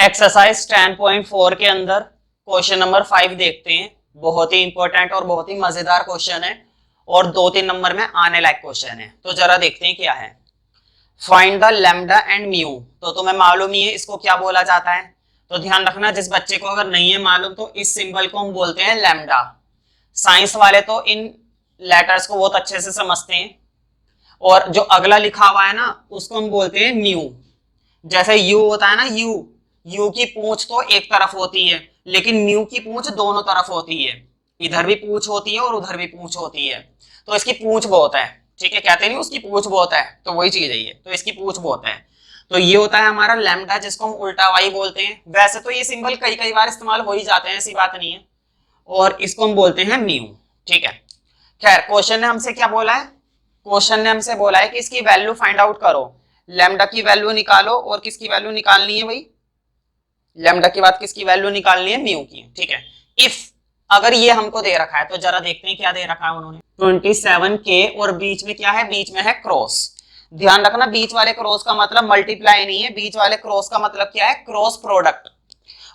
Exercise 10.4 के अंदर question number 5 देखते हैं। बहुत ही इंपॉर्टेंट और बहुत ही मजेदार क्वेश्चन है और 2-3 नंबर में आने लायक क्वेश्चन है। तो जरा देखते हैं क्या है। Find the lambda and mu. तो तुम्हें मालूम ही है इसको क्या बोला जाता है। तो ध्यान रखना, जिस बच्चे को अगर नहीं है मालूम तो इस सिंबल को हम बोलते हैं लैम्डा। साइंस वाले तो इन लेटर्स को बहुत अच्छे से समझते हैं। और जो अगला लिखा हुआ है ना उसको हम बोलते हैं म्यू। जैसे यू होता है ना, यू की पूंछ तो एक तरफ होती है लेकिन म्यू की पूंछ दोनों तरफ होती है। इधर भी पूंछ होती है और उधर भी पूंछ होती है। तो इसकी पूंछ बहुत है, ठीक है, कहते नहीं उसकी पूंछ बहुत है, तो वही चीज है ये। तो इसकी पूंछ बहुत है। तो ये होता है हमारा लैम्डा, जिसको हम उल्टा वाई बोलते हैं। वैसे तो ये सिंबल कई कई बार इस्तेमाल हो ही जाते हैं, ऐसी बात नहीं है। और इसको हम बोलते हैं म्यू, ठीक है। खैर, क्वेश्चन ने हमसे क्या बोला है? क्वेश्चन ने हमसे बोला है कि इसकी वैल्यू फाइंड आउट करो। लैम्डा की वैल्यू निकालो। और किसकी वैल्यू निकालनी है भाई? लैम्डा के बाद किसकी वैल्यू निकालनी है? म्यू की, ठीक है। इफ अगर ये हमको दे रखा है तो जरा देखते हैं क्या दे रखा है उन्होंने। 27k और बीच में क्या है? बीच में है क्रॉस। ध्यान रखना, बीच वाले क्रॉस का मतलब मल्टीप्लाई नहीं है, बीच वाले क्रॉस का मतलब क्या है? Cross product.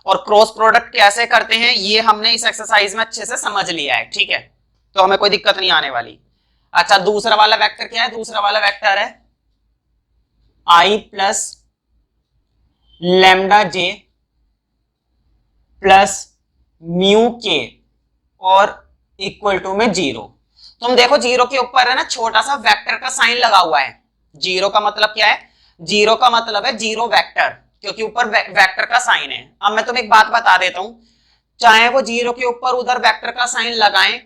और क्रॉस प्रोडक्ट कैसे करते हैं ये हमने इस एक्सरसाइज में अच्छे से समझ लिया है, ठीक है। तो हमें कोई दिक्कत नहीं आने वाली। अच्छा, दूसरा वाला वेक्टर क्या है? दूसरा वाला वेक्टर है i plus lambda J plus mu के और इक्वल टू में 0। तुम देखो 0 के ऊपर है ना छोटा सा वेक्टर का साइन लगा हुआ है। 0 का मतलब क्या है? 0 का मतलब है जीरो वेक्टर, क्योंकि ऊपर वेक्टर का साइन है। अब मैं तुम्हें एक बात बता देता हूं, चाहे वो 0 के ऊपर उधर वेक्टर का साइन लगाएं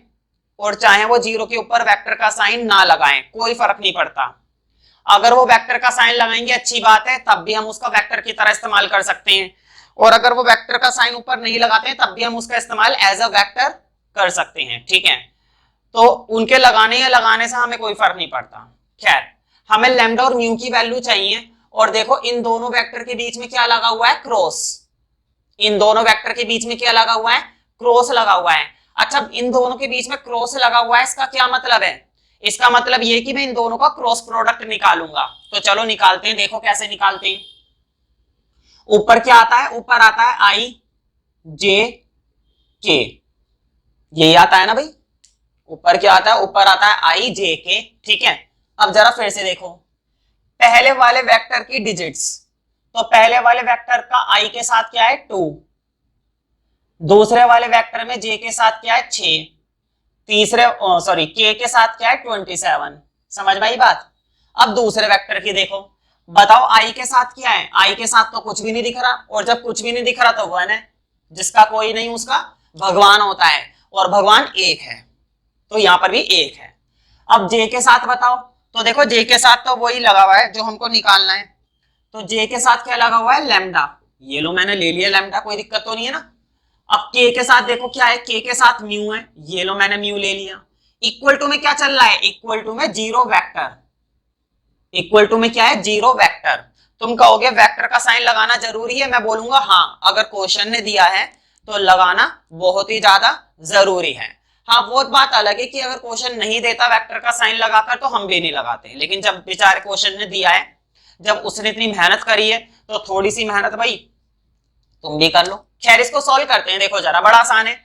और चाहे वो 0 के ऊपर वेक्टर का साइन ना लगाएं, कोई फर्क नहीं पड़ता। अगर वो वेक्टर का साइन लगाएंगे अच्छी बात है, तब भी हम उसका वेक्टर की तरह इस्तेमाल कर सकते हैं। और अगर वो वेक्टर का साइन ऊपर नहीं लगाते हैं तब भी हम उसका इस्तेमाल एज अ वेक्टर कर सकते हैं, ठीक है। तो उनके लगाने या लगाने से हमें कोई फर्क नहीं पड़ता। खैर, हमें लैम्डा और म्यू की वैल्यू चाहिए। और देखो इन दोनों वेक्टर के बीच में क्या लगा हुआ है? क्रॉस। इन दोनों वेक्टर के बीच में क्या लगा हुआ है? क्रॉस लगा हुआ है। अच्छा, इन दोनों के बीच में क्रॉस लगा हुआ है, इसका क्या मतलब है? इसका मतलब ये कि मैं इन दोनों का क्रॉस प्रोडक्ट निकालूंगा। तो चलो निकालते हैं, देखो कैसे निकालते हैं। ऊपर क्या आता है? ऊपर आता है आई जे के, यही आता है ना भाई। ऊपर क्या आता है? ऊपर आता है आई जे के, ठीक है। अब जरा फिर से देखो, पहले वाले वेक्टर की डिजिट्स। तो पहले वाले वेक्टर का आई के साथ क्या है? 2। दूसरे वाले वेक्टर में जे के साथ क्या है? 6। तीसरे सॉरी के साथ क्या है? 27। समझ में आई बात? अब दूसरे वेक्टर की देखो, बताओ आई के साथ क्या है? आई के साथ तो कुछ भी नहीं दिख रहा, और जब कुछ भी नहीं दिख रहा तो वन है। जिसका कोई नहीं उसका भगवान होता है, और भगवान एक है, तो यहां पर भी एक है। अब जे के साथ बताओ, तो देखो जे के साथ तो वही लगा हुआ है जो हमको निकालना है। तो जे के साथ क्या लगा हुआ है? लैम्डा। ये लो मैंने ले लिया लैम्डा, कोई दिक्कत तो नहीं है ना। अब के साथ देखो क्या है? के साथ म्यू है, ये लो मैंने म्यू ले लिया। इक्वल टू में क्या चल रहा है? इक्वल टू में जीरो वेक्टर। इक्वल टू में क्या है? Zero vector. तुम कहोगे वेक्टर का साइन लगाना जरूरी है, मैं बोलूंगा हाँ, अगर क्वेश्चन ने दिया है तो लगाना बहुत ही ज्यादा जरूरी है। हाँ, वो बात अलग है कि अगर क्वेश्चन नहीं देता वेक्टर का साइन लगाकर तो हम भी नहीं लगाते, लेकिन जब बेचारे क्वेश्चन ने दिया है, जब उसने इतनी मेहनत करी है तो थोड़ी सी मेहनत भाई तुम भी कर लो। खैर, इसको सॉल्व करते हैं, देखो जरा, बड़ा आसान है।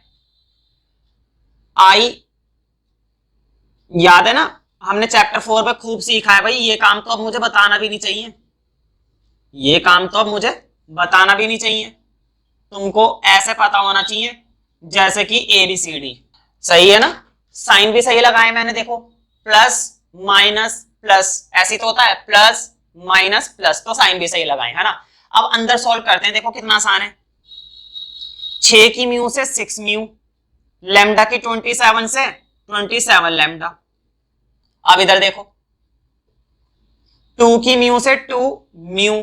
आई याद है ना, हमने चैप्टर 4 में खूब सीखा है भाई। ये काम तो अब मुझे बताना भी नहीं चाहिए, ये काम तो अब मुझे बताना भी नहीं चाहिए। तुमको ऐसे पता होना चाहिए जैसे कि ABCD। सही है ना? साइन भी सही लगाए मैंने, देखो प्लस माइनस प्लस, ऐसी तो होता है, प्लस माइनस प्लस, तो साइन भी सही लगाए, है ना। अब अंदर सॉल्व करते हैं, देखो कितना आसान है। 6 की म्यू से 6 म्यू, लैम्डा की 27 से 27 लैम्डा। अब इधर देखो, 2 की म्यू से 2 म्यू,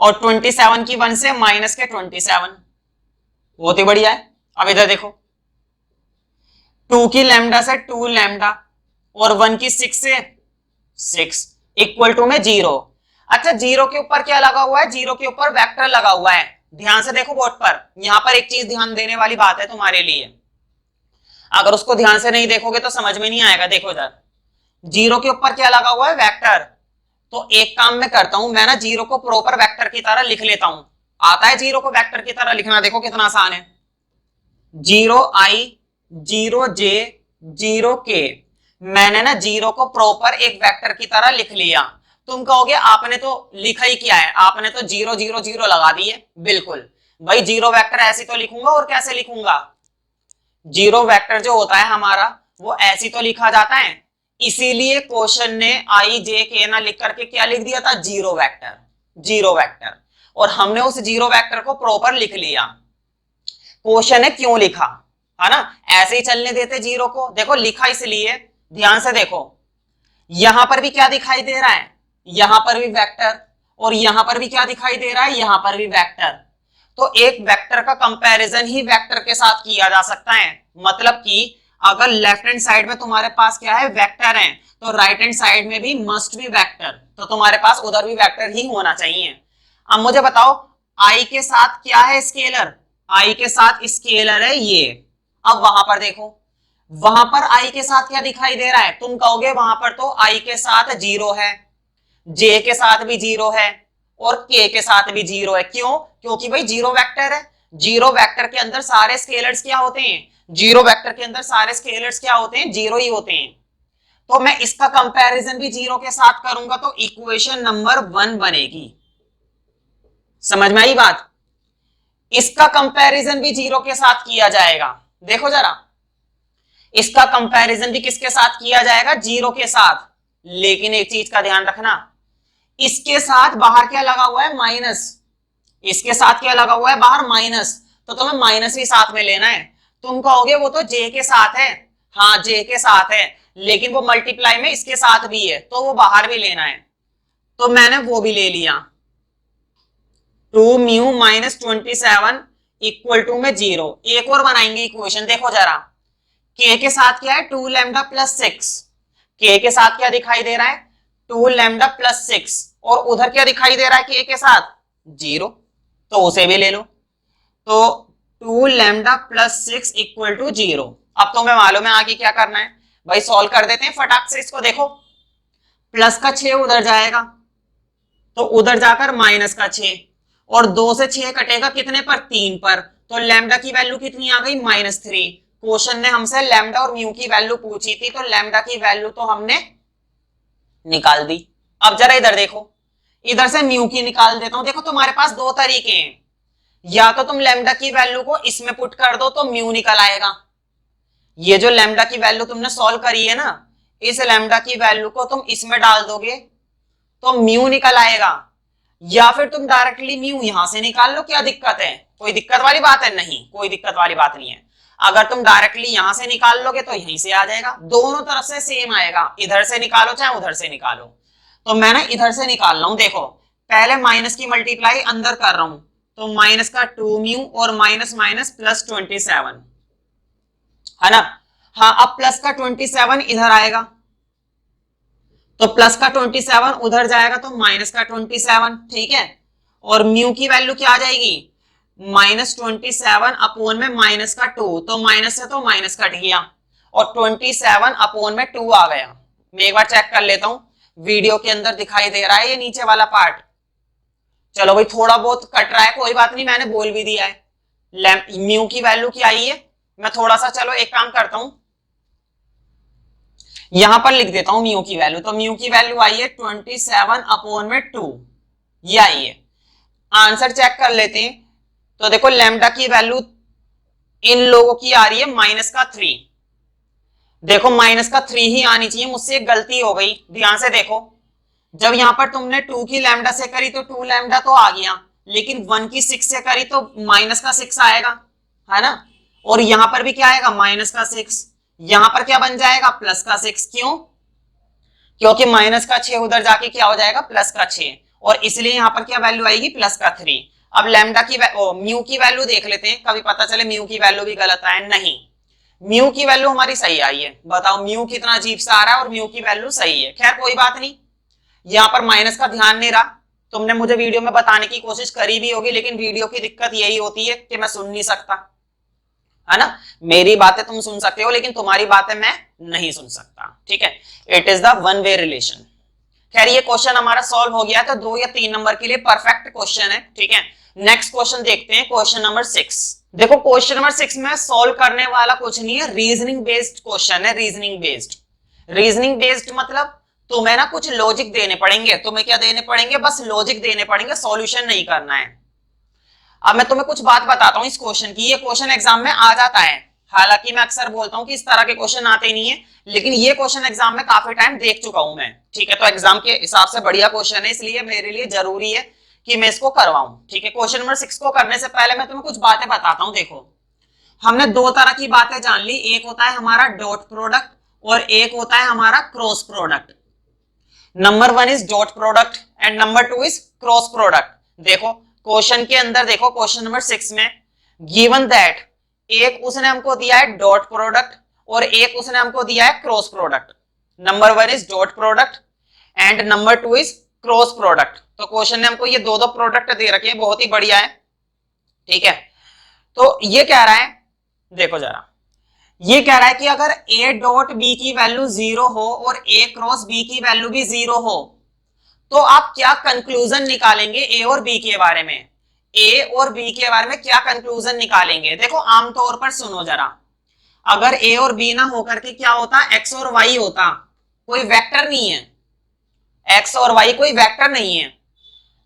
और 27 की 1 से माइनस के 27, बहुत ही बढ़िया है। अब इधर देखो, 2 की लैम्डा से 2 लैम्डा, और 1 की 6 से 6, इक्वल टू में 0। अच्छा, 0 के ऊपर क्या लगा हुआ है? 0 के ऊपर वेक्टर लगा हुआ है। ध्यान से देखो बोर्ड पर, यहां पर एक चीज ध्यान देने वाली बात है तुम्हारे लिए, अगर उसको ध्यान से नहीं देखोगे तो समझ में नहीं आएगा। देखो इधर 0 के ऊपर क्या लगा हुआ है? वेक्टर। तो एक काम मैं करता हूं, मैं ना 0 को प्रॉपर वेक्टर की तरह लिख लेता हूं। आता है जीरो को वेक्टर की तरह लिखना, देखो कितना आसान है। 0i 0j 0k, मैंने ना जीरो को प्रॉपर एक वेक्टर की तरह लिख लिया। तुम कहोगे आपने तो लिखा ही क्या है, आपने तो 0 0 0 लगा दिए। बिल्कुल भाई, जीरो वेक्टर ऐसे तो लिखूंगा, और कैसे लिखूंगा? जीरो वेक्टर जो होता है हमारा वो ऐसी तो लिखा जाता है, इसीलिए क्वेश्चन ने आई जे के ना लिख करके क्या लिख दिया था? Zero vector, zero vector. और हमने उस जीरो वेक्टर को प्रॉपर लिख लिया। क्वेश्चन है क्यों लिखा, है ना? ऐसे ही चलने देते जीरो को। देखो लिखा इसलिए, ध्यान से देखो, यहां पर भी क्या दिखाई दे रहा है? यहां पर भी वेक्टर, और यहां पर भी क्या दिखाई दे रहा है? यहां पर भी वेक्टर। तो एक वेक्टर का कंपैरिजन ही वेक्टर के साथ किया जा सकता है। मतलब कि अगर लेफ्ट हैंड साइड में तुम्हारे पास क्या है? वेक्टर है, तो राइट हैंड साइड में भी मस्ट बी वेक्टर, तो तुम्हारे पास उधर भी वेक्टर ही होना चाहिए। अब मुझे बताओ, आई के साथ क्या है? स्केलर। आई के साथ स्केलर है ये। अब वहां पर देखो, वहां पर आई के साथ क्या दिखाई दे रहा है? तुम कहोगे वहां पर तो आई के साथ जीरो है, जे के साथ भी जीरो है, और के साथ भी जीरो है। क्यों? क्योंकि भाई जीरो वेक्टर है। जीरो वेक्टर के अंदर सारे स्केलर्स क्या होते हैं? जीरो वेक्टर के अंदर सारे स्केलर्स क्या होते हैं? जीरो ही होते हैं। तो मैं इसका कंपैरिजन भी जीरो के साथ करूंगा, तो इक्वेशन नंबर 1 बनेगी। समझ में आई बात? इसका कंपैरिजन भी जीरो के साथ किया जाएगा। देखो जरा, इसका कंपैरिजन भी किसके साथ किया जाएगा? जीरो के साथ। लेकिन एक चीज का ध्यान रखना, इसके साथ बाहर क्या लगा हुआ है? माइनस। इसके साथ क्या लगा हुआ है? बाहर माइनस। तो तुम्हें माइनस भी साथ में लेना है। तुम कहोगे वो तो जे के साथ है। हाँ, जे के साथ है, लेकिन वो मल्टीप्लाई में इसके साथ भी है, तो वो बाहर भी लेना है। तो मैंने वो भी ले लिया। 2 म्यू माइनस 27 इक्वल टू में जीरो। एक और बनाएंगे इक्वेशन, देखो जरा। के साथ क्या है? 2 लैम्डा प्लस 6। के साथ क्या दिखाई दे रहा है? 2 लैम्डा प्लस 6। और उधर क्या दिखाई दे रहा है के साथ? जीरो, तो उसे भी ले लो। तो 2 lambda plus 6 equal to zero. अब तुम्हें मालूम है आगे क्या करना है भाई, सॉल्व कर देते हैं फटाक से इसको। देखो, प्लस का 6 उधर जाएगा, तो उधर जाकर माइनस का 6, और 2 से 6 कटेगा कितने पर? 3 पर। तो लैम्डा की वैल्यू कितनी आ गई? -3। क्वेश्चन ने हमसे लैम्डा और म्यू की वैल्यू पूछी थी, तो लैम्डा की वैल्यू तो हमने निकाल दी। अब जरा इधर देखो, इधर से म्यू की निकाल देता हूं। देखो तुम्हारे पास दो तरीके हैं, या तो तुम लैम्डा की वैल्यू को इसमें पुट कर दो तो म्यू निकल आएगा। ये जो लैम्डा की वैल्यू तुमने सॉल्व करी है ना, इस लैम्डा की वैल्यू को तुम इसमें डाल दोगे तो म्यू निकल आएगा। या फिर तुम डायरेक्टली म्यू यहां से निकाल लो, क्या दिक्कत है? कोई दिक्कत वाली बात है? नहीं, कोई दिक्कत वाली बात नहीं है। अगर तुम डायरेक्टली यहां से निकाल लोगे तो यहीं से आ जाएगा, दोनों तरफ से सेम आएगा। इधर से निकालो चाहे उधर से निकालो। तो मैं ना इधर से निकाल रहा हूं। देखो, पहले माइनस की मल्टीप्लाई अंदर कर रहा हूं, तो माइनस का 2 म्यू और माइनस माइनस प्लस 27, है ना? हाँ, अब प्लस का 27 इधर आएगा, तो प्लस का 27 उधर जाएगा, तो माइनस का 27। ठीक है, और म्यू की वैल्यू क्या आ जाएगी? -27 अपोन में माइनस का 2, तो माइनस से तो माइनस कट गया, और 27 अपोन में 2 आ गया। मैं एक बार चेक कर लेता हूं, वीडियो के अंदर दिखाई दे रहा है ये नीचे वाला पार्ट? चलो भाई, थोड़ा बहुत कट रहा है, कोई बात नहीं, मैंने बोल भी दिया है। म्यू की वैल्यू क्या आई है? मैं थोड़ा सा, चलो एक काम करता हूं, यहां पर लिख देता हूं म्यू की वैल्यू। तो म्यू की वैल्यू आई है 27 अपोन में 2, ये आई है। आंसर चेक कर लेते हैं। तो देखो, लैम्डा की वैल्यू इन लोगों की आ रही है -3। देखो, -3 ही आनी चाहिए, मुझसे एक गलती हो गई। ध्यान से देखो, जब यहां पर तुमने 2 की लैम्डा से करी तो 2 लैम्डा तो आ गया, लेकिन 1 की 6 से करी तो -6 आएगा, है ना? और यहां पर भी क्या आएगा? -6। यहां पर क्या बन जाएगा? +6। क्यों? क्योंकि -6 उधर जाके क्या हो जाएगा? +6, और इसलिए यहां पर क्या वैल्यू आएगी? +3। अब लैम्डा की म्यू की वैल्यू देख लेते हैं, कभी पता चले म्यू की वैल्यू भी गलत आए। नहीं, म्यू की वैल्यू हमारी सही आई है। बताओ, म्यू कितना अजीब सा आ रहा है, और म्यू की वैल्यू सही है। खैर कोई बात नहीं, यहां पर माइनस का ध्यान नहीं रहा। तुमने मुझे वीडियो में बताने की कोशिश करी भी होगी, लेकिन वीडियो की दिक्कत यही होती है कि मैं सुन नहीं सकता, है ना? मेरी बातें तुम सुन सकते हो, लेकिन तुम्हारी बातें मैं नहीं सुन सकता। ठीक है, it is the one way relation. खैर ये क्वेश्चन हमारा सॉल्व हो गया, तो 2 या 3 नंबर के लिए परफेक्ट क्वेश्चन है, ठीक है। नेक्स्ट क्वेश्चन देखते हैं, क्वेश्चन नंबर 6। देखो क्वेश्चन नंबर 6 में सॉल्व करने वाला कुछ नहीं है, रीजनिंग बेस्ड क्वेश्चन है, रीजनिंग बेस्ड। रीजनिंग बेस्ड मतलब तुम्हें ना कुछ लॉजिक देने पड़ेंगे, तुम्हें क्या देने पड़ेंगे, बस लॉजिक देने पड़ेंगे, सॉल्यूशन नहीं करना है। अब मैं तुम्हें कुछ बात बताता हूं इस क्वेश्चन की, ये क्वेश्चन एग्जाम में आ जाता है, हालांकि मैं अक्सर बोलता हूं कि इस तरह के क्वेश्चन आते नहीं है, लेकिन ये क्वेश्चन एग्जाम में काफी टाइम देख चुका हूं मैं, ठीक है। तो एग्जाम के हिसाब से बढ़िया क्वेश्चन है, इसलिए मेरे लिए जरूरी है कि मैं इसको करवाऊं, ठीक है। क्वेश्चन नंबर 6 को करने से पहले मैं तुम्हें कुछ बातें बताता हूं। देखो हमने 2 तरह की बातें जान ली, एक होता है हमारा डॉट प्रोडक्ट और एक होता है हमारा cross product. Number 1 is dot product and number 2 is cross product. देखो क्वेश्चन के अंदर देखो, क्वेश्चन नंबर 6 में गिवन दैट एक उसने हमको दिया है डॉट प्रोडक्ट और एक उसने हमको दिया है cross product. Number 1 is dot product and number 2 is cross product. तो क्वेश्चन ने हमको ये दो प्रोडक्ट दे रखे हैं, बहुत ही बढ़िया है, ठीक है। तो ये कह रहा है, देखो जरा, ये कह रहा है कि अगर a डॉट बी की वैल्यू 0 हो और a क्रॉस बी की वैल्यू भी 0 हो, तो आप क्या कंक्लूजन निकालेंगे a और b के बारे में, a और b के बारे में क्या कंक्लूजन निकालेंगे। देखो आमतौर पर सुनो जरा, अगर a और b ना होकर के क्या होता, x और y होता, कोई वेक्टर नहीं है, x और y कोई वेक्टर नहीं है,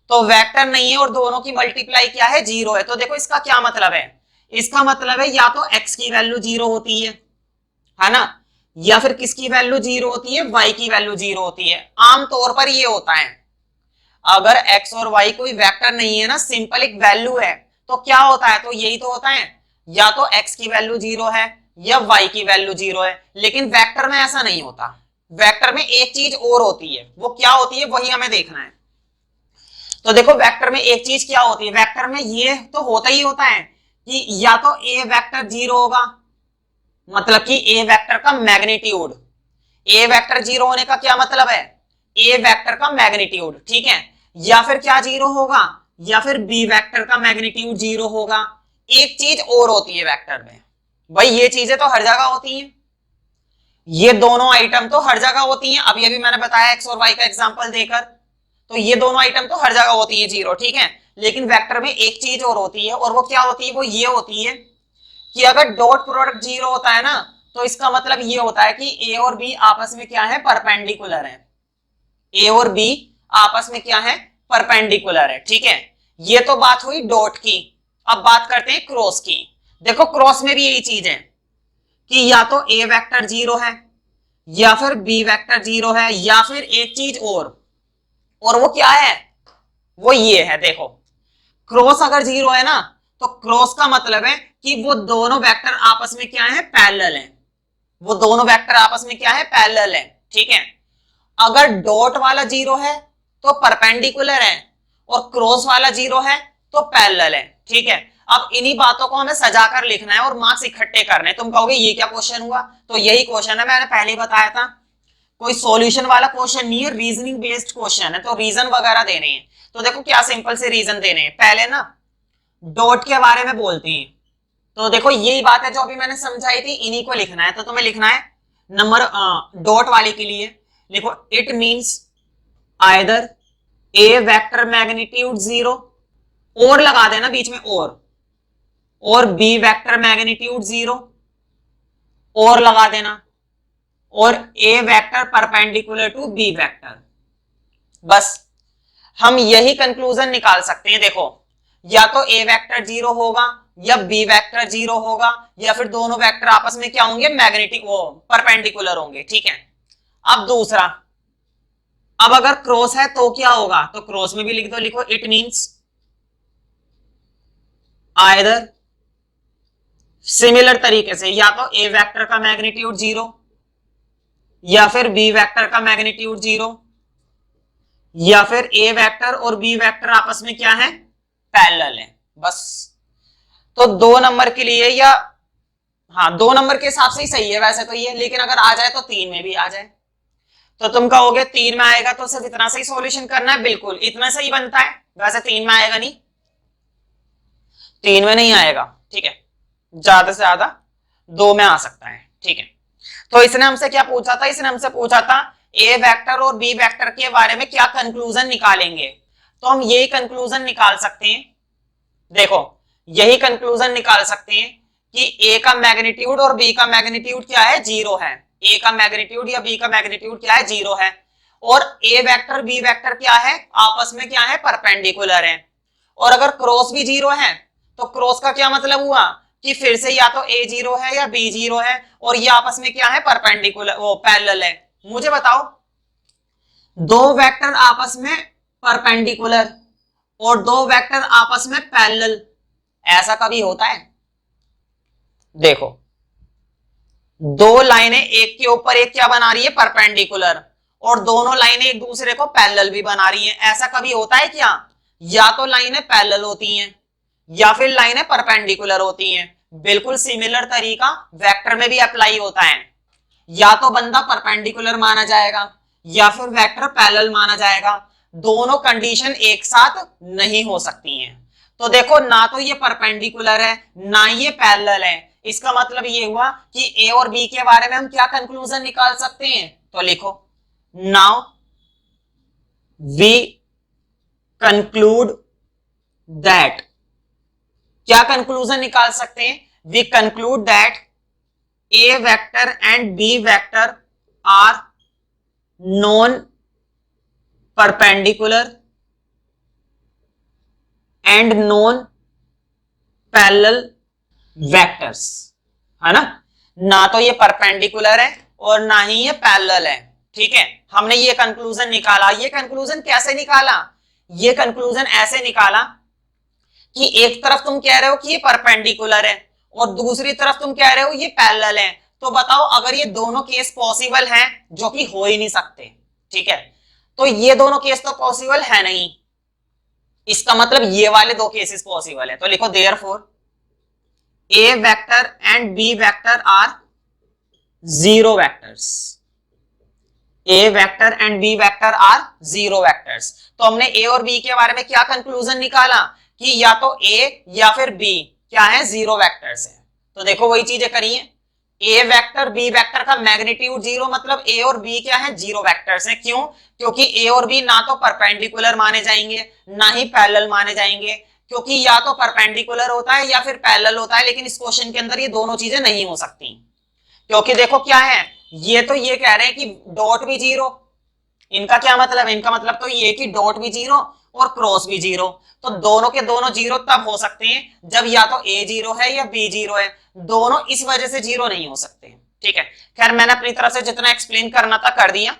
तो वेक्टर नहीं है और दोनों की मल्टीप्लाई क्या है, 0 है। तो देखो इसका क्या मतलब है, इसका मतलब है या तो x की वैल्यू 0 होती है ना, या फिर किसकी वैल्यू 0 होती है, y की वैल्यू 0 होती है। आमतौर पर ये होता है, अगर x और y कोई वेक्टर नहीं है ना, सिंपल एक वैल्यू है, तो क्या होता है, तो यही तो होता है, या तो x की वैल्यू 0 है या y की वैल्यू 0 है। लेकिन वेक्टर में ऐसा नहीं होता, वेक्टर में एक चीज और होती है, वो क्या होती है वही हमें देखना है। तो देखो वेक्टर में एक चीज क्या होती है, वेक्टर में ये तो होता ही होता है कि या तो a वेक्टर 0 होगा, मतलब कि a वेक्टर का मैग्नीट्यूड, a वेक्टर 0 होने का क्या मतलब है, a वेक्टर का मैग्नीट्यूड, ठीक है, या फिर क्या 0 होगा, या फिर b वेक्टर का मैग्नीट्यूड 0 होगा। एक चीज और होती है वेक्टर में, भाई ये चीजें तो हर जगह होती हैं, ये दोनों आइटम तो हर जगह होती हैं। अभी अभी मैंने बताया x और y का एग्जांपल देकर, तो ये दोनों आइटम तो हर जगह होती है 0, ठीक है। लेकिन वेक्टर में एक चीज और होती है, और वो क्या होती है, वो ये होती है कि अगर डॉट प्रोडक्ट 0 होता है ना, तो इसका मतलब ये होता है कि a और b आपस में क्या है, परपेंडिकुलर है, a और b आपस में क्या है, परपेंडिकुलर है, ठीक है। ये तो बात हुई डॉट की। अब बात करते हैं क्रॉस की। देखो क्रॉस में भी यही चीज है कि या तो a वेक्टर 0 है या फिर b वेक्टर 0 है, या फिर एक चीज और वो क्या है, वो ये है। देखो क्रॉस अगर 0 है ना, तो क्रॉस का मतलब है कि वो दोनों वेक्टर आपस में क्या है, पैरेलल है, वो दोनों वेक्टर आपस में क्या है, पैरेलल है, ठीक है। अगर डॉट वाला 0 है तो परपेंडिकुलर है, और क्रॉस वाला 0 है तो पैरेलल है, ठीक है। अब इन्हीं बातों को हमें सजाकर लिखना है और मार्क्स इकट्ठे करने। तुम कहोगे ये क्या क्वेश्चन हुआ, तो यही क्वेश्चन है, मैंने पहले ही बताया था, कोई सॉल्यूशन वाला क्वेश्चन नहीं है, रीजनिंग बेस्ड क्वेश्चन है, तो रीजन वगैरह देने हैं। तो देखो क्या सिंपल से रीजन देने हैं, पहले ना डॉट के बारे में बोलते हैं। तो देखो यही बात है जो अभी मैंने समझाई थी, इन्हीं को लिखना है। तो तुम्हें लिखना है नंबर डॉट वाले के लिए लिखो, it means either A vector magnitude 0, और लगा देना बीच में, और बी वेक्टर मैग्नीट्यूड 0, और लगा देना, और A vector perpendicular to B vector. बस हम यही कंक्लूजन निकाल सकते हैं। देखो या तो ए वेक्टर 0 होगा या बी वेक्टर 0 होगा, या फिर दोनों वेक्टर आपस में क्या होंगे, मैग्नेटिक वो परपेंडिकुलर होंगे, ठीक है। अब दूसरा, अब अगर क्रॉस है तो क्या होगा, तो क्रॉस में भी लिख दो, लिखो इट मींस आइदर, सिमिलर तरीके से या तो ए वेक्टर का मैग्नीट्यूड 0 या फिर बी वेक्टर का मैग्नीट्यूड 0, या फिर ए वेक्टर और बी वेक्टर आपस में क्या है, पैरेलल है, बस। तो 2 नंबर के लिए, या हाँ 2 नंबर के हिसाब से ही सही है वैसे तो ये, लेकिन अगर आ जाए तो 3 में भी आ जाए। तो तुम कहोगे 3 में आएगा तो सिर्फ इतना सही सॉल्यूशन करना है, बिल्कुल इतना सही बनता है, वैसे 3 में आएगा नहीं, 3 में नहीं आएगा, ठीक है, ज्यादा से ज्यादा 2 में आ सकता है, ठीक है। तो इसने हमसे क्या पूछा था, इसने हमसे पूछा था ए वेक्टर और बी वेक्टर के बारे में क्या कंक्लूजन निकालेंगे, तो हम यही कंक्लूजन निकाल सकते हैं। देखो यही कंक्लूजन निकाल सकते हैं कि ए का मैग्नीट्यूड और बी का मैग्नीट्यूड क्या है, जीरो है। ए का मैग्नीट्यूड या बी का मैग्नीट्यूड क्या है, जीरो है। और ए वेक्टर बी वेक्टर क्या है, आपस में क्या है, परपेंडिकुलर है। और अगर क्रॉस भी जीरो है तो क्रॉस का क्या मतलब हुआ कि फिर से या तो ए जीरो है या बी जीरो है, और ये आपस में क्या है, परपेंडिकुलर, वो पैरेलल है। मुझे बताओ, दो वेक्टर आपस में परपेंडिकुलर और दो वेक्टर आपस में पैरेलल, ऐसा कभी होता है? देखो दो लाइनें एक के ऊपर एक क्या बना रही है, परपेंडिकुलर, और दोनों लाइनें एक दूसरे को पैरेलल भी बना रही हैं, ऐसा कभी होता है क्या? या तो लाइनें पैरेलल होती हैं या फिर लाइनें परपेंडिकुलर होती हैं। बिल्कुल सिमिलर तरीका वेक्टर में भी अप्लाई होता है। या तो बंदा परपेंडिकुलर माना जाएगा या फिर वेक्टर पैरेलल माना जाएगा, दोनों कंडीशन एक साथ नहीं हो सकती हैं। तो देखो ना तो ये परपेंडिकुलर है ना ये पैरेलल है, इसका मतलब ये हुआ कि ए और बी के बारे में हम क्या कंक्लूजन निकाल सकते हैं, तो लिखो नाउ वी कंक्लूड दैट, क्या कंक्लूजन निकाल सकते हैं, we conclude that A vector and B vector are non perpendicular and non parallel vectors, है ना तो ये परपेंडिकुलर है और ना ही ये पैरेलल है। ठीक है, हमने ये कंक्लूजन निकाला। ये कंक्लूजन कैसे निकाला, ये कंक्लूजन ऐसे निकाला कि एक तरफ तुम कह रहे हो कि ये परपेंडिकुलर है और दूसरी तरफ तुम कह रहे हो ये पैरेलल है, तो बताओ अगर ये दोनों केस पॉसिबल हैं, जो कि हो ही नहीं सकते, ठीक है, तो ये दोनों केस तो पॉसिबल है नहीं, इसका मतलब ये वाले दो केसेस पॉसिबल है। तो लिखो therefore A vector and B vector are zero vectors, A vector and B vector are zero vectors. तो हमने ए और बी के बारे में क्या कंक्लूजन निकाला कि या तो ए या फिर बी क्या है, जीरो वेक्टर्स है। तो देखो वही चीजें करिए, ए वेक्टर बी वेक्टर का मैग्नीट्यूड जीरो, मतलब ए और बी क्या है, जीरो वेक्टर्स है। क्यों? क्योंकि ए और बी ना तो परपेंडिकुलर माने जाएंगे ना ही पैरेलल माने जाएंगे, क्योंकि या तो परपेंडिकुलर होता है या फिर पैरेलल होता है, लेकिन इस क्वेश्चन के अंदर ये दोनों चीजें नहीं हो सकती। क्योंकि देखो क्या है, ये तो ये कह रहे हैं कि डॉट भी जीरो, इनका क्या मतलब है, इनका मतलब तो ये कि डॉट भी जीरो और क्रॉस भी जीरो। तो दोनों के दोनों जीरो तब हो सकते हैं जब या तो ए जीरो है या बी जीरो है, दोनों इस वजह से जीरो नहीं हो सकते। ठीक है, खैर मैंने अपनी तरफ से जितना एक्सप्लेन करना था कर दिया,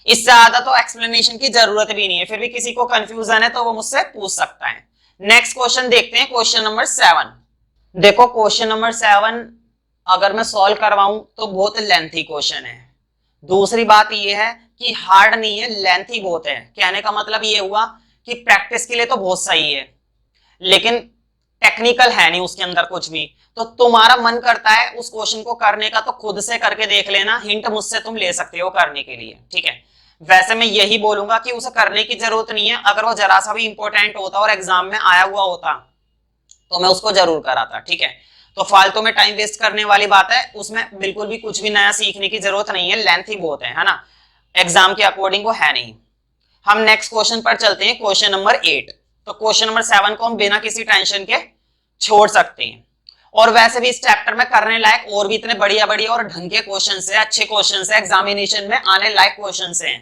इससे ज्यादा तो एक्सप्लेनेशन की जरूरत भी नहीं है। फिर भी किसी को कंफ्यूजन है तो वो मुझसे पूछ सकता है। नेक्स्ट क्वेश्चन देखते हैं, क्वेश्चन नंबर 7। देखो क्वेश्चन नंबर 7 अगर मैं सॉल्व करवाऊं तो बहुत लेंथी क्वेश्चन है। दूसरी बात यह है कि हार्ड नहीं है, लेंथी बहुत है। कहने का मतलब ये हुआ कि प्रैक्टिस के लिए तो बहुत सही है लेकिन टेक्निकल है नहीं उसके अंदर कुछ भी। तो तुम्हारा मन करता है उस क्वेश्चन को करने का तो खुद से करके देख लेना, हिंट मुझसे तुम ले सकते हो करने के लिए। ठीक है, वैसे मैं यही बोलूंगा कि उसे करने की जरूरत नहीं है। अगर वो जरा सा भी इंपॉर्टेंट होता और एग्जाम में आया हुआ होता तो मैं उसको जरूर कराता। ठीक है, तो फालतू में टाइम वेस्ट करने वाली बात है, उसमें बिल्कुल भी कुछ भी नया सीखने की जरूरत नहीं है, लेंथ ही बहुत है ना, एग्जाम के अकॉर्डिंग वो है नहीं। हम नेक्स्ट क्वेश्चन पर चलते हैं, क्वेश्चन नंबर 8। तो क्वेश्चन नंबर 7 को हम बिना किसी टेंशन के छोड़ सकते हैं। और वैसे भी इस चैप्टर में करने लायक और भी इतने बढ़िया बढ़िया और ढंग के क्वेश्चन है, अच्छे क्वेश्चन है, एग्जामिनेशन में आने लायक क्वेश्चन है।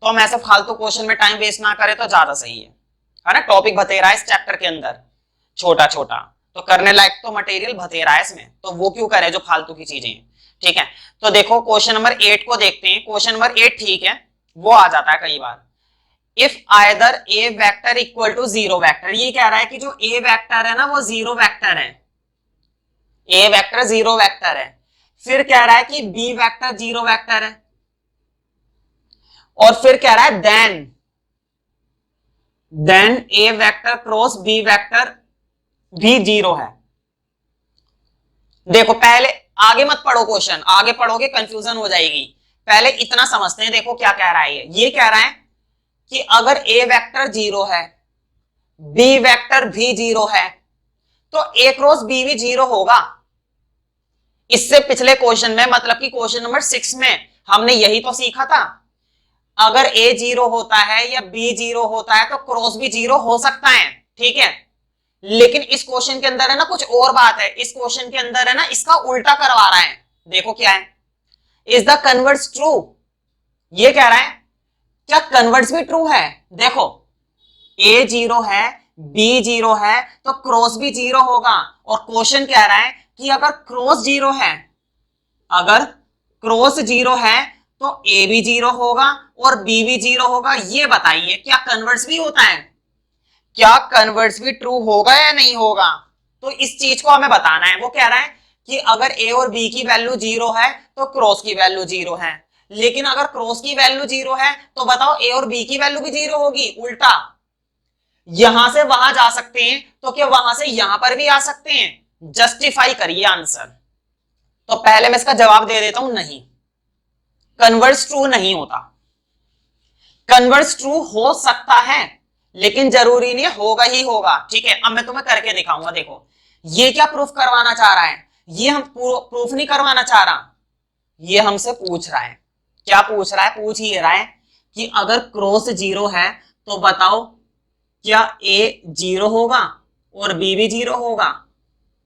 तो हम ऐसे फालतू क्वेश्चन में टाइम वेस्ट ना करें तो ज्यादा सही है ना। टॉपिक बतेरा है इस चैप्टर के अंदर छोटा छोटा, तो करने लायक तो मटेरियल बतेरा है इसमें, तो वो क्यों करे जो फालतू की चीजें। ठीक है, तो देखो क्वेश्चन नंबर 8 को देखते हैं। क्वेश्चन नंबर 8 ठीक है, वो आ जाता है कई बार। If either A vector equal to zero vector, ये कह रहा है कि जो ए वेक्टर है ना वो जीरो वेक्टर है, ए वेक्टर जीरो वेक्टर है। फिर कह रहा है कि बी वेक्टर जीरो वेक्टर है, और फिर कह रहा है देन ए वेक्टर क्रॉस बी वेक्टर भी जीरो है। देखो पहले आगे मत पढ़ो क्वेश्चन, आगे पढ़ोगे कंफ्यूजन हो जाएगी, पहले इतना समझते हैं। देखो क्या कह रहा है, ये कह रहा है कि अगर ए वेक्टर जीरो है बी वेक्टर भी जीरो है तो ए क्रॉस बी भी जीरो होगा। इससे पिछले क्वेश्चन में, मतलब कि क्वेश्चन नंबर 6 में हमने यही तो सीखा था। अगर ए 0 होता है या बी 0 होता है तो क्रॉस भी 0 हो सकता है, ठीक है। लेकिन इस क्वेश्चन के अंदर है ना कुछ और बात है, इस क्वेश्चन के अंदर है ना इसका उल्टा करवा रहा है। देखो क्या है, इज द कन्वर्स ट्रू, ये कह रहा है क्या कन्वर्स भी ट्रू है। देखो ए 0 है, बी 0 है तो क्रॉस भी 0 होगा। और क्वेश्चन कह रहा है कि अगर क्रॉस 0 है, अगर क्रॉस 0 है तो ए भी 0 होगा और बी भी 0 होगा। ये बताइए क्या कन्वर्स भी होता है, क्या कन्वर्स भी ट्रू होगा या नहीं होगा। तो इस चीज को हमें बताना है। वो कह रहा है कि अगर ए और बी की वैल्यू 0 है तो क्रॉस की वैल्यू 0 है, लेकिन अगर क्रॉस की वैल्यू 0 है तो बताओ ए और बी की वैल्यू भी 0 होगी। उल्टा यहां से वहां जा सकते हैं तो क्या वहां से यहां पर भी आ सकते हैं। जस्टिफाई करिए आंसर। तो पहले मैं इसका जवाब दे देता हूं, नहीं, कन्वर्स ट्रू नहीं होता। कन्वर्स ट्रू हो सकता है लेकिन जरूरी नहीं होगा ही होगा, ठीक है। अब मैं तुम्हें करके दिखाऊंगा। देखो ये क्या प्रूफ करवाना चाह रहा है, ये हम प्रूफ नहीं करवाना चाह रहा, ये हमसे पूछ रहा है। क्या पूछ रहा है, पूछ ही रहा है कि अगर क्रॉस 0 है तो बताओ क्या ए 0 होगा और बी भी 0 होगा,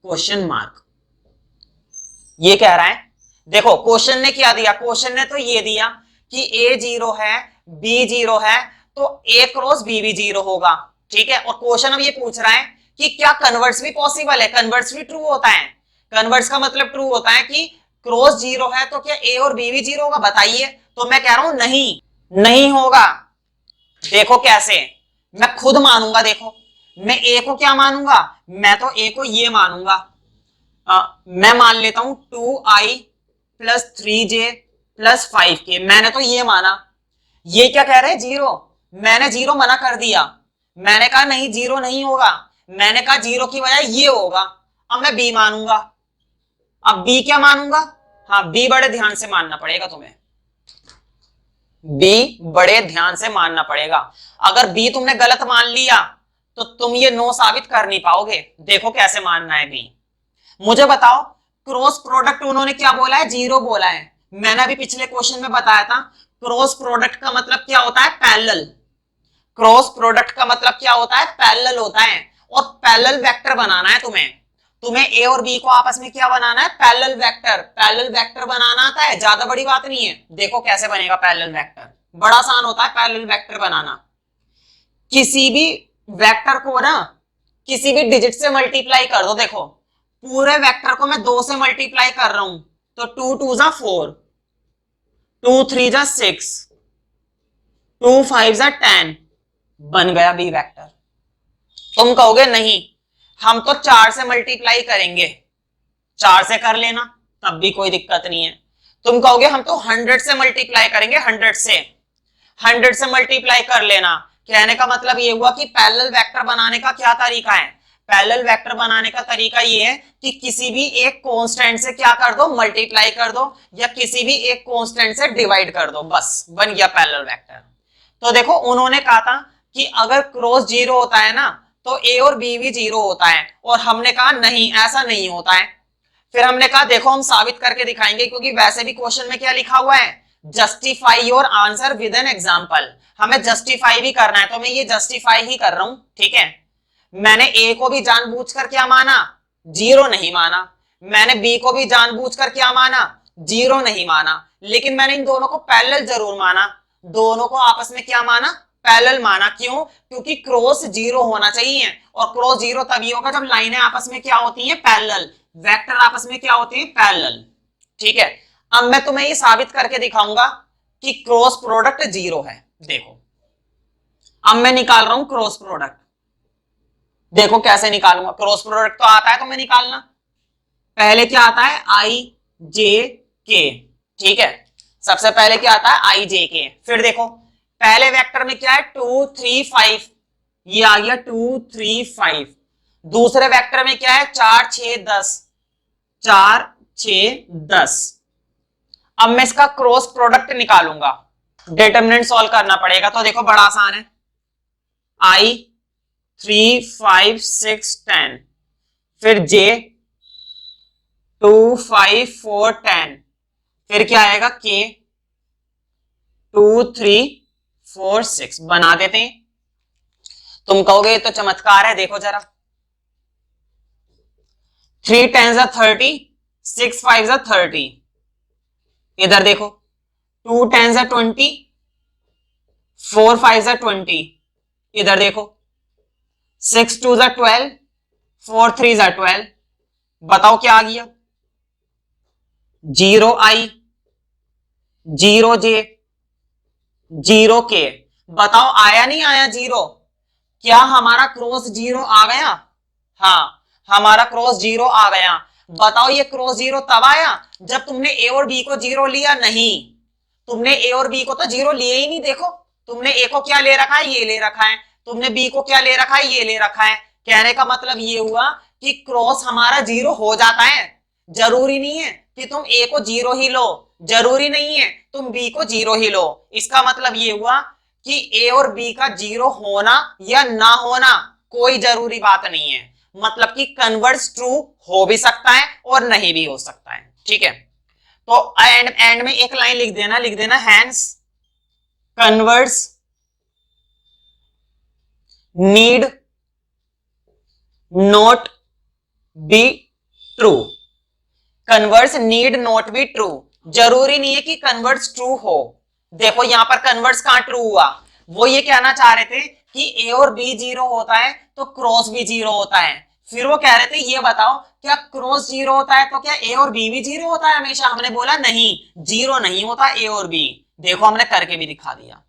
क्वेश्चन मार्क। ये कह रहा है। देखो क्वेश्चन ने क्या दिया, क्वेश्चन ने तो ये दिया कि ए 0 है, बी 0 है तो ए क्रॉस बी भी 0 होगा, ठीक है। और क्वेश्चन अब ये पूछ रहा है कि क्या कन्वर्स भी पॉसिबल है, कन्वर्स भी ट्रू होता है। कन्वर्स का मतलब ट्रू होता है कि क्रॉस 0 है तो क्या ए और बी भी 0 होगा, बताइए। तो मैं कह रहा हूं नहीं, नहीं होगा। देखो कैसे, मैं खुद मानूंगा। देखो मैं ए को क्या मानूंगा, मैं तो ए को ये मानूंगा, मैं मान लेता हूं 2i plus 3j plus 5k, मैंने तो ये माना। ये क्या कह रहे हैं 0, मैंने 0 मना कर दिया, मैंने कहा नहीं 0 नहीं होगा, मैंने कहा 0 की बजाय ये होगा। अब मैं बी मानूंगा, अब बी क्या मानूंगा, हाँ बी बड़े ध्यान से मानना पड़ेगा तुम्हें, बी बड़े ध्यान से मानना पड़ेगा। अगर बी तुमने गलत मान लिया तो तुम ये नो साबित कर नहीं पाओगे। देखो कैसे मानना है बी। मुझे बताओ क्रॉस प्रोडक्ट उन्होंने क्या बोला है, 0 बोला है। मैंने अभी पिछले क्वेश्चन में बताया था क्रॉस प्रोडक्ट का मतलब क्या होता है, पैरेलल। क्रॉस प्रोडक्ट का मतलब क्या होता है, पैरेलल होता है। और पैरेलल वेक्टर बनाना है तुम्हें, तुम्हें ए और बी को आपस में क्या बनाना है, पैरेलल वेक्टर। पैरेलल वेक्टर बनाना आता है, ज्यादा बड़ी बात नहीं है। देखो कैसे बनेगा पैरेलल वेक्टर, बड़ा आसान होता है पैरेलल वेक्टर बनाना। किसी भी वेक्टर को ना किसी भी डिजिट से मल्टीप्लाई कर दो। देखो पूरे वेक्टर को मैं 2 से मल्टीप्लाई कर रहा हूं तो 2 2 जा 4, 2 3 जा 6, 2 5 जा 10, बन गया बी वेक्टर। तुम कहोगे नहीं हम तो 4 से मल्टीप्लाई करेंगे, 4 से कर लेना तब भी कोई दिक्कत नहीं है। तुम कहोगे हम तो 100 से मल्टीप्लाई करेंगे, 100 से मल्टीप्लाई कर लेना। कहने का मतलब ये हुआ कि पैरेलल वेक्टर बनाने का क्या तरीका है, पैरेलल वेक्टर बनाने का तरीका ये है कि किसी भी एक कांस्टेंट से क्या कर दो, मल्टीप्लाई कर दो, या किसी भी एक कांस्टेंट से डिवाइड कर दो, बस बन गया पैरेलल वेक्टर। तो देखो उन्होंने कहा था कि अगर क्रॉस 0 होता है ना तो ए और बी भी 0 होता है, और हमने कहा नहीं ऐसा नहीं होता है। फिर हमने कहा देखो हम साबित करके दिखाएंगे, क्योंकि वैसे भी क्वेश्चन में क्या लिखा हुआ है, justify your answer with an example. हमें जस्टिफाई भी करना है तो मैं ये जस्टिफाई ही कर रहा हूं, ठीक है। मैंने ए को भी जानबूझकर क्या माना, 0 नहीं माना। मैंने बी को भी जानबूझकर क्या माना, 0 नहीं माना। लेकिन मैंने इन दोनों को पैरेलल जरूर माना, दोनों को आपस में क्या माना, पैरेलल माना। क्यों, क्योंकि क्रॉस 0 होना चाहिए, और क्रॉस 0 तभी होगा जब लाइनें आपस में क्या होती हैं, पैरेलल। वेक्टर आपस में क्या होते हैं, पैरेलल, ठीक है। अब मैं तुम्हें ये साबित करके दिखाऊंगा कि क्रॉस प्रोडक्ट 0 है। देखो अब मैं निकाल रहा हूं क्रॉस प्रोडक्ट, देखो कैसे निकालूंगा। क्रॉस प्रोडक्ट तो आता है तुम्हें निकालना। पहले क्या आता है, आई जे के, ठीक है। सबसे पहले क्या आता है, आई जे के। फिर देखो पहले वेक्टर में क्या है, 2 3 5, ये आ गया 2 3 5। दूसरे वेक्टर में क्या है, 4 6 10, 4 6 10। अब मैं इसका क्रॉस प्रोडक्ट निकालूंगा, डिटरमिनेंट सॉल्व करना पड़ेगा। तो देखो बड़ा आसान है, आई 3 5 6 10, फिर जे 2 5 4 10, फिर क्या आएगा के 2 3 4 6 बना देते हैं। तुम कहोगे ये तो चमत्कार है, देखो जरा, 3 10 30, 6 5 30, इधर देखो 2 10 20, 4 5 20, इधर देखो 6 2 12, 4 3 12, बताओ क्या आ गया? 0i, 0j, 0k, बताओ आया नहीं आया 0? क्या हमारा क्रॉस 0 आ गया? हाँ, हमारा क्रॉस 0 आ गया। बताओ ये क्रॉस 0 तब आया जब तुमने ए और बी को 0 लिया? नहीं, तुमने ए और बी को तो 0 लिए ही नहीं। देखो तुमने ए को क्या ले रखा है? ये ले रखा है। तुमने बी को क्या ले रखा है? ये ले रखा है। कहने का मतलब ये हुआ कि क्रॉस हमारा 0 हो जाता है। जरूरी नहीं है कि तुम ए को 0 ही लो, जरूरी नहीं है तुम बी को 0 ही लो। इसका मतलब ये हुआ कि ए और बी का 0 होना या ना होना कोई जरूरी बात नहीं है। मतलब कि कन्वर्स ट्रू हो भी सकता है और नहीं भी हो सकता है। ठीक है, तो एंड में एक लाइन लिख देना hence converse need not be true. Converse need not be true, जरूरी नहीं है कि कन्वर्स ट्रू हो। देखो यहां पर कन्वर्स कहां ट्रू हुआ? वो ये कहना चाह रहे थे कि ए और बी 0 होता है तो क्रॉस भी 0 होता है। फिर वो कह रहे थे ये बताओ क्या क्रॉस 0 होता है तो क्या ए और बी भी 0 होता है हमेशा? हमने बोला नहीं, 0 नहीं होता ए और बी। देखो हमने करके भी दिखा दिया।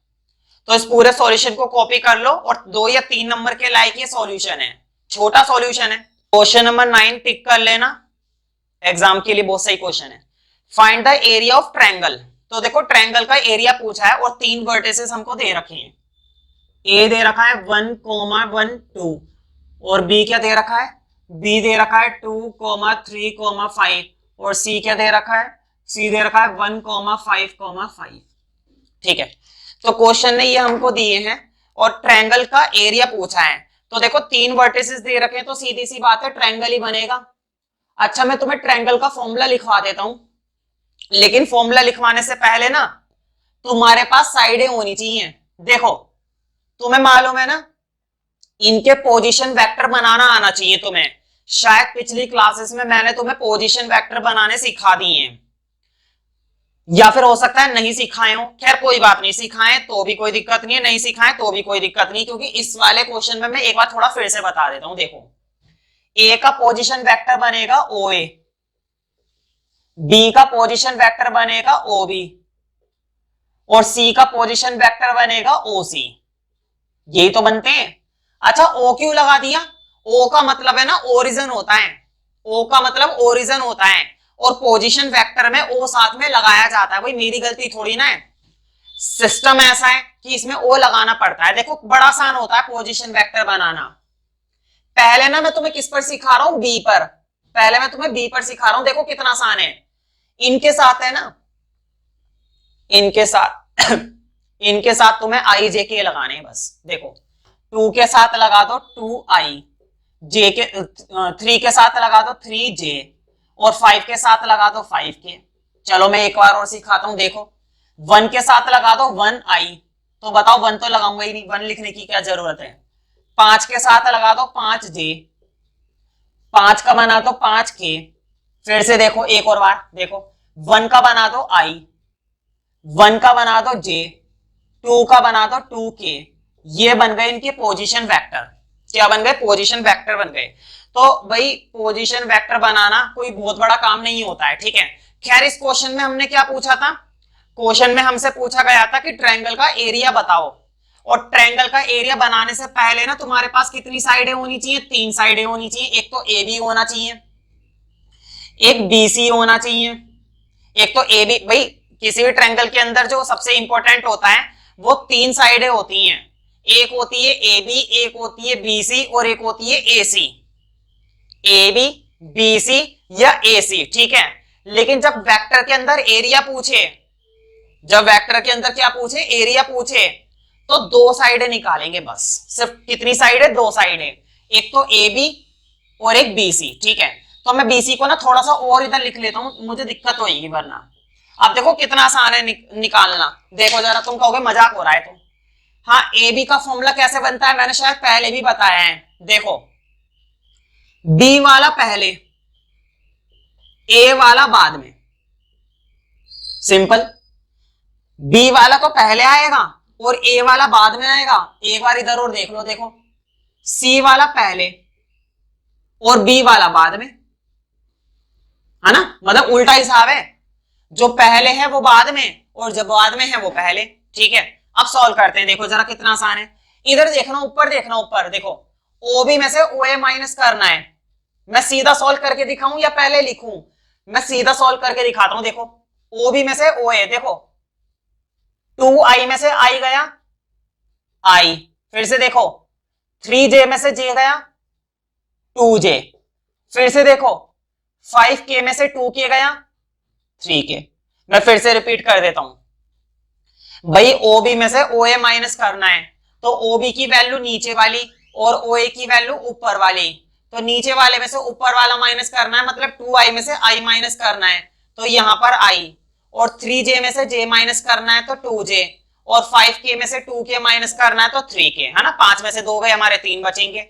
तो इस पूरे सॉल्यूशन को कॉपी कर लो और 2 या 3 नंबर के लायक ये सॉल्यूशन है, छोटा सॉल्यूशन है। क्वेश्चन नंबर 9 टिक कर लेना, एग्जाम के लिए बहुत सही क्वेश्चन है। Find the area of triangle. तो देखो ट्रायंगल का एरिया पूछा है और 3 वर्टिसेस हमको दे रखे हैं। ए दे रखा है 1, 1 2 और बी क्या दे रखा है? बी दे रखा है 2, 3, 5 और सी क्या दे रखा है? सी दे रखा है 1, 5, 5। ठीक है, तो क्वेश्चन ने ये हमको दिए हैं और ट्रायंगल का एरिया पूछा है। तो देखो 3 वर्टिसेस दे रखे हैं तो सीधी सी बात है ट्रायंगल ही बनेगा। अच्छा मैं तुम्हें ट्रायंगल का फॉर्मूला लिखवा देता हूं, लेकिन फॉर्मूला लिखवाने से पहले ना तुम्हारे पास साइडें होनी चाहिए। देखो तुम्हें मालूम है ना इनके पोजीशन वेक्टर बनाना आना चाहिए तुम्हें। शायद पिछली क्लासेस में मैंने तुम्हें पोजीशन वेक्टर बनाने सिखा दिए हैं, या फिर हो सकता है नहीं सिखाए हो। खैर कोई बात नहीं, सिखाएं तो भी कोई दिक्कत नहीं है, नहीं सिखाएं तो भी कोई दिक्कत नहीं, क्योंकि इस वाले क्वेश्चन में मैं एक बार थोड़ा फिर से बता देता हूं। देखो ए का पोजीशन वेक्टर बनेगा ओ ए, बी का पोजीशन वेक्टर बनेगा ओ बी और सी का पोजीशन वेक्टर बनेगा ओ सी। यही तो बनते हैं। अच्छा ओ क्यों लगा दिया? ओ का मतलब है ना ओरिजिन होता है, ओ का मतलब ओरिजिन होता है और पोजीशन वेक्टर में ओ साथ में लगाया जाता है। भाई मेरी गलती थोड़ी ना है, सिस्टम ऐसा है कि इसमें ओ लगाना पड़ता है। देखो बड़ा आसान होता है पोजीशन वेक्टर बनाना। पहले ना मैं तुम्हें किस पर सिखा रहा हूं? बी पर। पहले मैं तुम्हें बी पर सिखा रहा हूं। देखो कितना आसान है। इनके साथ है ना, इनके साथ इनके साथ तुम्हें आई जे के लगाने हैं बस। देखो 2 के साथ लगा दो 2i, जे के 3 के साथ लगा दो 3j और 5 के साथ लगा दो 5k। चलो मैं एक बार और सिखाता हूं। देखो 1 के साथ लगा दो 1i, तो बताओ 1 तो लगाऊंगा ही नहीं, 1 लिखने की क्या जरूरत है। 5 के साथ लगा दो 5j, 5 का बना दो 5k। फिर से देखो एक और बार, देखो 1 का बना दो i, 1 का बना दो j, 2 का बना दो 2k। ये बन गए इनके पोजीशन वेक्टर। क्या बन गए? पोजीशन वेक्टर बन गए। तो भाई पोजीशन वेक्टर बनाना कोई बहुत बड़ा काम नहीं होता है। ठीक है, खैर इस क्वेश्चन में हमने क्या पूछा था? क्वेश्चन में हमसे पूछा गया था कि ट्रायंगल का एरिया बताओ, और ट्रायंगल का एरिया बनाने से पहले ना तुम्हारे पास कितनी साइडें होनी चाहिए? 3 साइडें होनी चाहिए। एक तो ए बी होना चाहिए, एक बी सी होना चाहिए, एक तो ए बी। भाई किसी भी ट्रायंगल के अंदर जो सबसे इंपॉर्टेंट होता है वो 3 साइडें होती हैं। एक होती है ए बी, एक होती है बी सी और एक होती है ए सी। ए बी, बी सी या ए सी। ठीक है, लेकिन जब वेक्टर के अंदर एरिया पूछे, जब वेक्टर के अंदर क्या पूछे? एरिया पूछे, तो 2 साइडें निकालेंगे बस। सिर्फ कितनी साइड है? 2 साइडें, एक तो ए बी और एक बी सी। ठीक है, तो मैं बी सी को ना थोड़ा सा और इधर लिख लेता हूं, मुझे दिक्कत होगी वरना। अब देखो कितना आसान है निकालना। देखो जरा, तुम कहोगे मजाक हो रहा है तुम। हाँ, ए बी का फॉर्मूला कैसे बनता है मैंने शायद पहले भी बताया है। देखो, बी वाला पहले, ए वाला बाद में। सिंपल। बी वाला तो पहले आएगा और ए वाला बाद में आएगा। एक बार इधर और देख लो, देखो सी वाला पहले और बी वाला बाद में, है ना, मतलब उल्टा हिसाब है। जो पहले है वो बाद में और जो बाद में है वो पहले। ठीक है, अब सॉल्व करते हैं। देखो जरा कितना आसान है। इधर देखना, ऊपर देखना, ऊपर देखो, ओ बी में से ओ ए माइनस करना है। मैं सीधा सॉल्व करके दिखाऊं या पहले लिखूं? मैं सीधा सॉल्व करके दिखाता हूं। देखो, ओ बी में से ओ ए, देखो 2i में से i गया i, फिर से देखो 3j में से j गया 2j, फिर से देखो 5k में से 2k गया 3k। मैं फिर से रिपीट कर देता हूं भाई, OB में से OA माइनस करना है तो OB की वैल्यू नीचे वाली और OA की वैल्यू ऊपर वाली। तो नीचे वाले में से ऊपर वाला माइनस करना है, मतलब 2i में से i माइनस करना है तो यहां पर i, और 3j में से j माइनस करना है तो 2j, और 5k में से 2k माइनस करना है तो 3k, है ना। 5 में से 2 गए, हमारे 3 बचेंगे।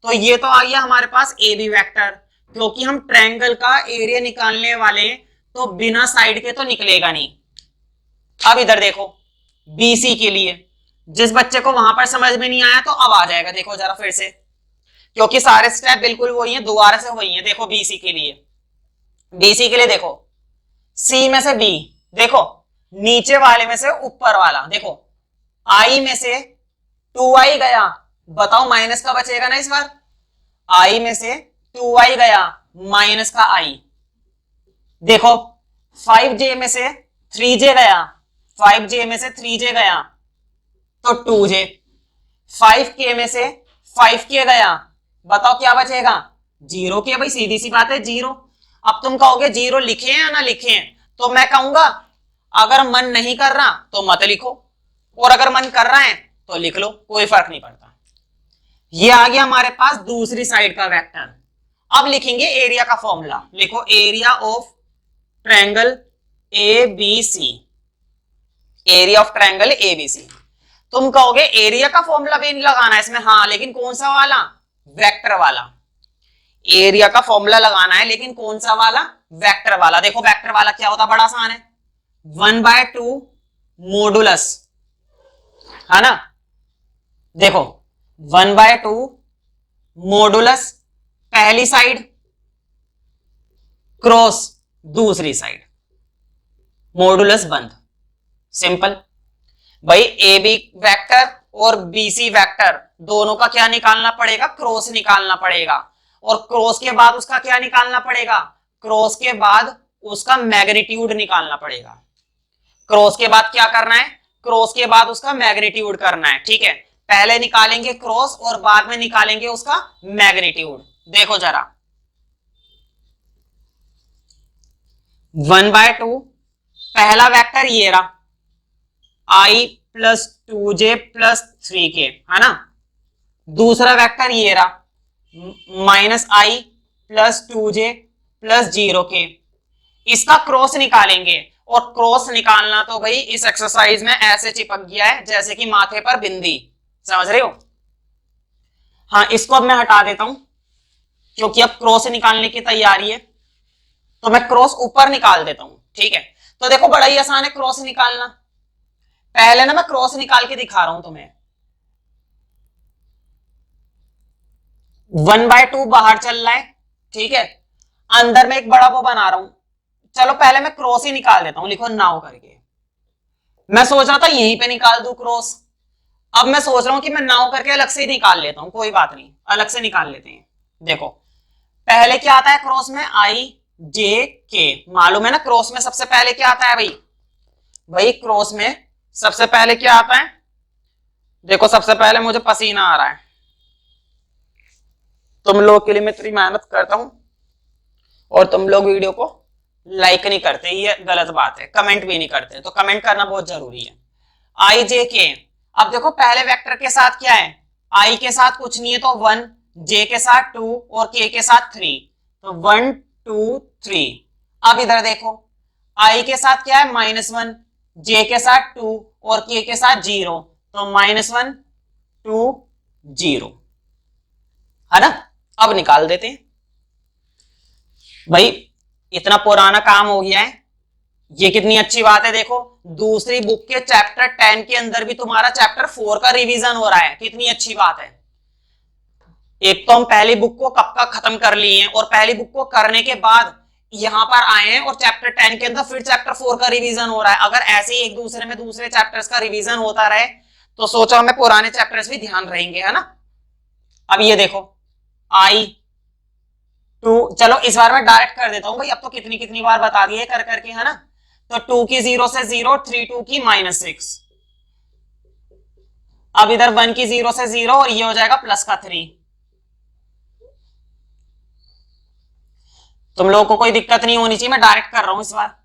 तो ये तो आ गया हमारे पास ए बी वेक्टर। क्योंकि हम ट्रायंगल का एरिया निकालने वाले तो बिना साइड के तो निकलेगा नहीं। अब इधर देखो, बीसी के लिए जिस बच्चे को वहां पर समझ में नहीं आया तो अब आ जाएगा। देखो जरा फिर से, क्योंकि सारे स्टेप बिल्कुल वही हैं, दोबारा से वही हैं। देखो बीसी के लिए, बीसी के लिए देखो, सी में से बी, देखो नीचे वाले में से ऊपर वाला, देखो आई में से 2i गया, बताओ माइनस का बचेगा ना इस बार। आई में से 2i गया माइनस का i। देखो 5j में से 3j गया, 5j में से 3j गया तो 2j, 5k में से 5k गया, बताओ क्या बचेगा? 0k। भाई सीधी सी बात है, 0। अब तुम कहोगे 0 लिखे या ना लिखे, तो मैं कहूंगा अगर मन नहीं कर रहा तो मत लिखो, और अगर मन कर रहा है तो लिख लो, कोई फर्क नहीं पड़ता। ये आ गया हमारे पास दूसरी साइड का वेक्टर। अब लिखेंगे एरिया का फॉर्मूला। लिखो area of triangle ABC, area of triangle ABC. तुम कहोगे एरिया का फॉर्मूला भी लगाना है इसमें, हाँ, लेकिन कौन सा वाला? वेक्टर वाला। एरिया का फॉर्मूला लगाना है लेकिन कौन सा वाला? वेक्टर वाला। देखो वेक्टर वाला क्या होता है, बड़ा आसान है, 1/2 मॉडुलस, है ना। देखो 1/2 मॉडुलस पहली साइड क्रॉस दूसरी साइड, मॉडुलस बंद। सिंपल। भाई ए बी वेक्टर और बीसी वेक्टर दोनों का क्या निकालना पड़ेगा? क्रॉस निकालना पड़ेगा। और क्रॉस के बाद उसका क्या निकालना पड़ेगा? क्रॉस के बाद उसका मैग्नीट्यूड निकालना पड़ेगा। क्रॉस के बाद क्या करना है? क्रॉस के बाद उसका मैग्नीट्यूड करना है। ठीक है, पहले निकालेंगे क्रॉस और बाद में निकालेंगे उसका मैग्नीट्यूड। देखो जरा, 1/2 पहला वेक्टर ये रहा, i plus 2j plus 3k, है ना। दूसरा वेक्टर ये रहा, -i plus 2j plus 0k। इसका क्रॉस निकालेंगे, और क्रॉस निकालना तो भाई इस एक्सरसाइज में ऐसे चिपक गया है जैसे कि माथे पर बिंदी, समझ रहे हो। हाँ, इसको अब मैं हटा देता हूं क्योंकि अब क्रॉस निकालने की तैयारी है, तो मैं क्रॉस ऊपर निकाल देता हूं। ठीक है, तो देखो बड़ा ही आसान है क्रॉस निकालना। पहले ना मैं क्रॉस निकाल के दिखा रहा हूं तुम्हें। 1/2 बाहर चल रहा है, ठीक है, अंदर में एक बड़ा वो बना रहा हूं। चलो पहले मैं क्रॉस ही निकाल देता हूं, लिखो नाउ करके। मैं सोच रहा था यहीं पे निकाल दूं क्रॉस, अब मैं सोच रहा हूं कि मैं नाउ करके अलग से ही निकाल लेता हूं। कोई बात नहीं, अलग से निकाल लेते हैं। देखो पहले क्या आता है क्रॉस में? i j k। मालूम है ना क्रॉस में सबसे पहले क्या आता है भाई? भाई क्रॉस में सबसे पहले क्या आता है? देखो सबसे पहले मुझे पसीना आ रहा है, तुम लोग के लिए मैं इतनी मेहनत करता हूं और तुम लोग वीडियो को लाइक नहीं करते, ये गलत बात है। कमेंट भी नहीं करते, तो कमेंट करना बहुत जरूरी है। i j k। अब देखो पहले वेक्टर के साथ क्या है? i के साथ कुछ नहीं है तो 1, j के साथ 2 और k के साथ 3, तो 1 2 3। अब इधर देखो आई के साथ क्या है -1, जे के साथ 2 और के साथ 0, तो -1 2 0 है ना। अब निकाल देते हैं भाई, इतना पुराना काम हो गया है। ये कितनी अच्छी बात है, देखो दूसरी बुक के चैप्टर 10 के अंदर भी तुम्हारा चैप्टर 4 का रिवीजन हो रहा है, कितनी अच्छी बात है। एक तो हम पहली बुक को कब का खत्म कर लिए हैं और पहली बुक को करने के बाद यहां पर आए हैं और चैप्टर 10 के अंदर फिर चैप्टर 4 का रिवीजन हो रहा है। अगर ऐसे ही एक दूसरे में दूसरे चैप्टर्स का रिवीजन होता रहे तो सोचो हमें पुराने चैप्टर्स भी ध्यान रहेंगे, है ना। अब ये देखो आई 2, चलो इस बार मैं डायरेक्ट कर देता हूं भाई, अब तो कितनी कितनी बार बता दिए कर करके, है ना। तो 2 की 0 से 0, 3 2 की -6, अब इधर 1 की 0 से 0 और ये हो जाएगा प्लस का 3। तुम लोगों को कोई दिक्कत नहीं होनी चाहिए, मैं डायरेक्ट कर रहा हूं इस बार।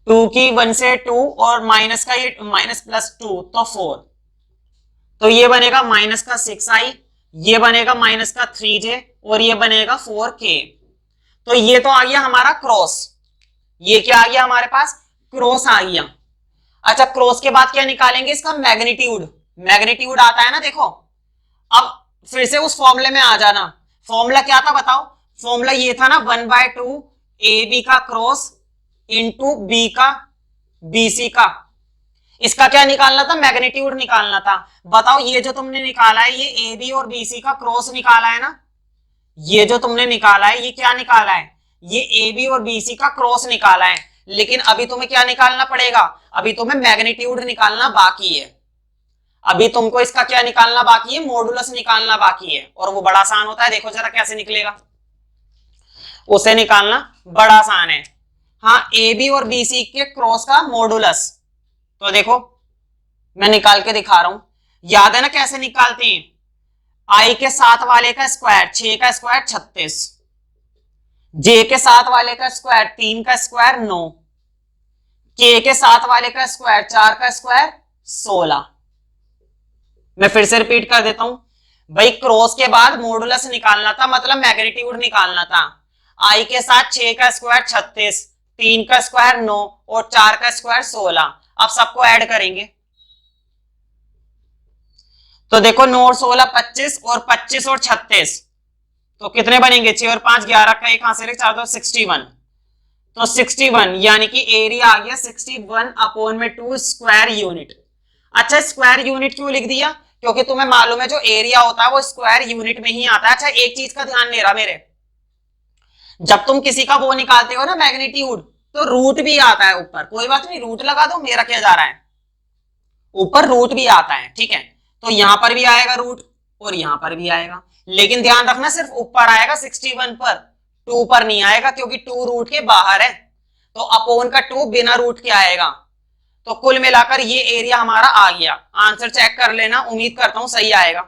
2 की 1 से 2 और माइनस का ये माइनस प्लस 2 तो 4, तो ये बनेगा माइनस का 6i, ये बनेगा माइनस का 3j और ये बनेगा 4k। तो ये तो आ गया हमारा क्रॉस, ये क्या आ गया हमारे पास, क्रॉस आ गया। अच्छा क्रॉस के बाद क्या निकालेंगे, इसका मैग्नीट्यूड, मैग्नीट्यूड आता है ना, देखो अब फिर से उस फॉर्मूले में आ जाना। फॉर्मूला क्या था बताओ, फॉर्मूला ये था ना 1/2 AB का क्रॉस इंटू बी का BC का, इसका क्या निकालना था, मैग्नीट्यूड निकालना था। बताओ ये जो तुमने निकाला है ये AB और BC का क्रॉस निकाला है ना, ये जो तुमने निकाला है ये क्या निकाला है, ये AB और BC का क्रॉस निकाला है। लेकिन अभी तुम्हें क्या निकालना पड़ेगा, अभी तुम्हें मैग्नीट्यूड निकालना बाकी है। अभी तुमको इसका क्या निकालना बाकी है, मॉडुलस निकालना बाकी है, और वो बड़ा आसान होता है। देखो जरा कैसे निकलेगा, उसे निकालना बड़ा आसान है। हाँ AB और BC के क्रॉस का मॉडुलस, तो देखो मैं निकाल के दिखा रहा हूं, याद है ना कैसे निकालते हैं। आई के साथ वाले का स्क्वायर 6 का स्क्वायर 36, जे के साथ वाले का स्क्वायर 3 का स्क्वायर 9, के साथ वाले का स्क्वायर 4 का स्क्वायर 16। मैं फिर से रिपीट कर देता हूं भाई, क्रॉस के बाद मॉडुलस निकालना था, मतलब मैग्नीट्यूड निकालना था। आई के साथ 6 का स्क्वायर 36, 3 का स्क्वायर 9 और 4 का स्क्वायर 16। अब सबको ऐड करेंगे तो देखो 9 और 16 25 और 25 और 36, तो कितने बनेंगे, 6 और 5 11 का एक हाथ से 4 2 61, तो 61 यानी कि एरिया आ गया 61/2 स्क्वायर यूनिट। अच्छा स्क्वायर यूनिट क्यों लिख दिया, क्योंकि तुम्हें मालूम है जो एरिया होता है वो स्क्वायर यूनिट में ही आता है। अच्छा एक चीज का ध्यान नहीं रहा मेरे, जब तुम किसी का वो निकालते हो ना मैग्नीट्यूड, तो रूट भी आता है ऊपर, कोई बात नहीं रूट लगा दो, मेरा क्या जा रहा है, ऊपर रूट भी आता है, ठीक है। तो यहां पर भी आएगा रूट और यहां पर भी आएगा, लेकिन ध्यान रखना सिर्फ ऊपर आएगा 61 पर, 2 पर नहीं आएगा, क्योंकि 2 रूट के बाहर है। तो अपोन का 2 बिना रूट के आएगा। तो कुल मिलाकर ये एरिया हमारा आ गया। आंसर चेक कर लेना, उम्मीद करता हूं सही आएगा।